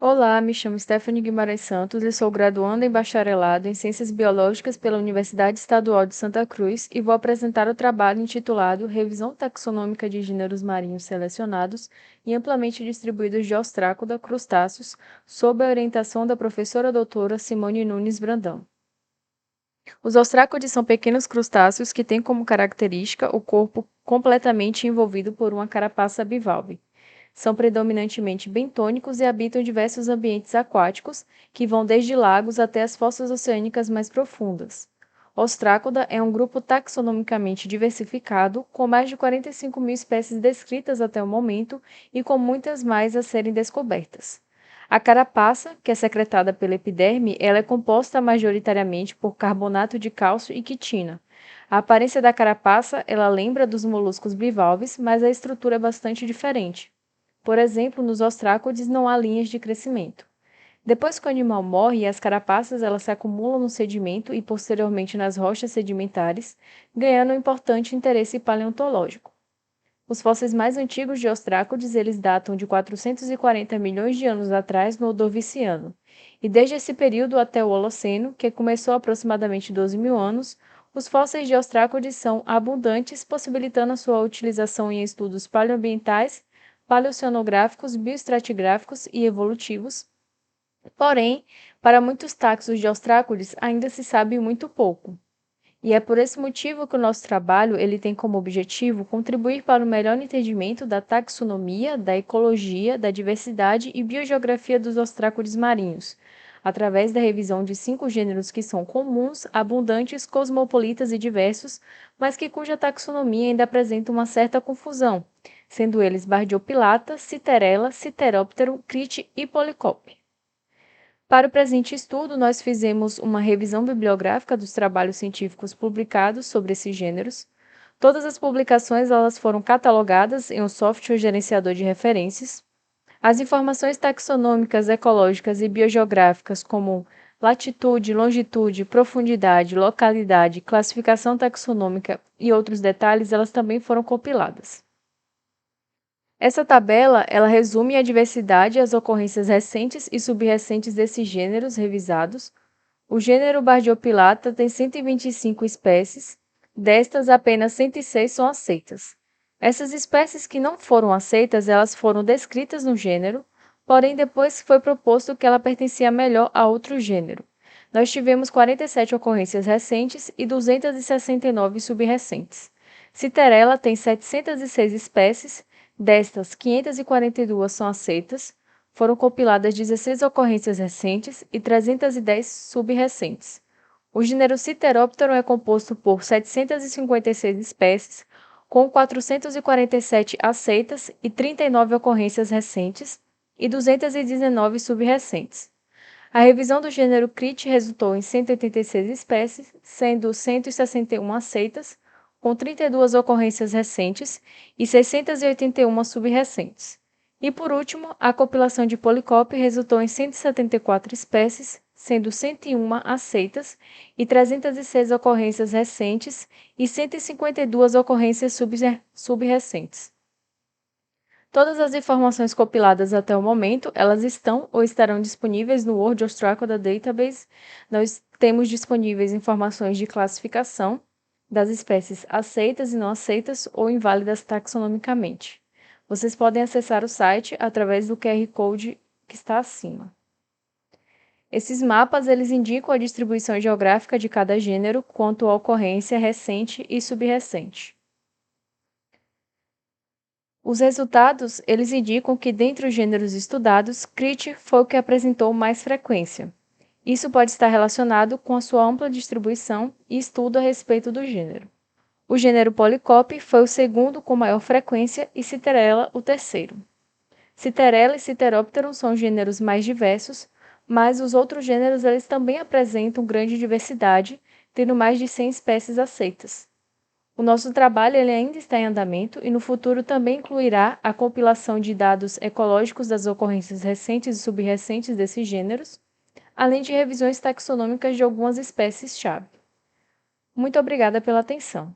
Olá, me chamo Stephanie Guimarães Santos e sou graduanda em bacharelado em Ciências Biológicas pela Universidade Estadual de Santa Cruz e vou apresentar o trabalho intitulado Revisão Taxonômica de Gêneros Marinhos Selecionados e Amplamente Distribuídos de Ostrácoda, Crustáceos, sob a orientação da professora doutora Simone Nunes Brandão. Os ostrácodes são pequenos crustáceos que têm como característica o corpo completamente envolvido por uma carapaça bivalve. São predominantemente bentônicos e habitam diversos ambientes aquáticos, que vão desde lagos até as fossas oceânicas mais profundas. Ostrácoda é um grupo taxonomicamente diversificado, com mais de 45 mil espécies descritas até o momento e com muitas mais a serem descobertas. A carapaça, que é secretada pela epiderme, ela é composta majoritariamente por carbonato de cálcio e quitina. A aparência da carapaça, ela lembra dos moluscos bivalves, mas a estrutura é bastante diferente. Por exemplo, nos ostrácodes não há linhas de crescimento. Depois que o animal morre, as carapaças elas se acumulam no sedimento e posteriormente nas rochas sedimentares, ganhando um importante interesse paleontológico. Os fósseis mais antigos de ostrácodes eles datam de 440 milhões de anos atrás no Ordoviciano. E desde esse período até o Holoceno, que começou há aproximadamente 12 mil anos, os fósseis de ostrácodes são abundantes, possibilitando a sua utilização em estudos paleoambientais, paleoceanográficos, bioestratigráficos e evolutivos. Porém, para muitos taxos de ostrácodes ainda se sabe muito pouco. E é por esse motivo que o nosso trabalho ele tem como objetivo contribuir para o melhor entendimento da taxonomia, da ecologia, da diversidade e biogeografia dos ostrácodes marinhos, através da revisão de 5 gêneros que são comuns, abundantes, cosmopolitas e diversos, mas que cuja taxonomia ainda apresenta uma certa confusão, sendo eles Bardiopilata, Citerella, Citeróptero, Crite e Policope. Para o presente estudo, nós fizemos uma revisão bibliográfica dos trabalhos científicos publicados sobre esses gêneros. Todas as publicações elas foram catalogadas em um software gerenciador de referências. As informações taxonômicas, ecológicas e biogeográficas, como latitude, longitude, profundidade, localidade, classificação taxonômica e outros detalhes, elas também foram compiladas. Essa tabela, ela resume a diversidade e as ocorrências recentes e subrecentes desses gêneros revisados. O gênero Bardiopilata tem 125 espécies, destas apenas 106 são aceitas. Essas espécies que não foram aceitas, elas foram descritas no gênero, porém depois foi proposto que ela pertencia melhor a outro gênero. Nós tivemos 47 ocorrências recentes e 269 subrecentes. Citerella tem 706 espécies, destas, 542 são aceitas, foram compiladas 16 ocorrências recentes e 310 subrecentes. O gênero Citeróptero é composto por 756 espécies, com 447 aceitas e 39 ocorrências recentes e 219 subrecentes. A revisão do gênero Crite resultou em 186 espécies, sendo 161 aceitas, com 32 ocorrências recentes e 681 subrecentes. E, por último, a compilação de Policope resultou em 174 espécies, sendo 101 aceitas e 306 ocorrências recentes e 152 ocorrências subrecentes. Todas as informações compiladas até o momento, elas estão ou estarão disponíveis no World Ostracoda Database. Nós temos disponíveis informações de classificação das espécies aceitas e não aceitas ou inválidas taxonomicamente. Vocês podem acessar o site através do QR Code que está acima. Esses mapas eles indicam a distribuição geográfica de cada gênero quanto à ocorrência recente e subrecente. Os resultados, eles indicam que dentre os gêneros estudados, Crite foi o que apresentou mais frequência. Isso pode estar relacionado com a sua ampla distribuição e estudo a respeito do gênero. O gênero Policope foi o segundo com maior frequência e Citerella o terceiro. Citerella e Citeropteron são gêneros mais diversos, mas os outros gêneros eles também apresentam grande diversidade, tendo mais de 100 espécies aceitas. O nosso trabalho ele ainda está em andamento e no futuro também incluirá a compilação de dados ecológicos das ocorrências recentes e subrecentes desses gêneros, além de revisões taxonômicas de algumas espécies-chave. Muito obrigada pela atenção.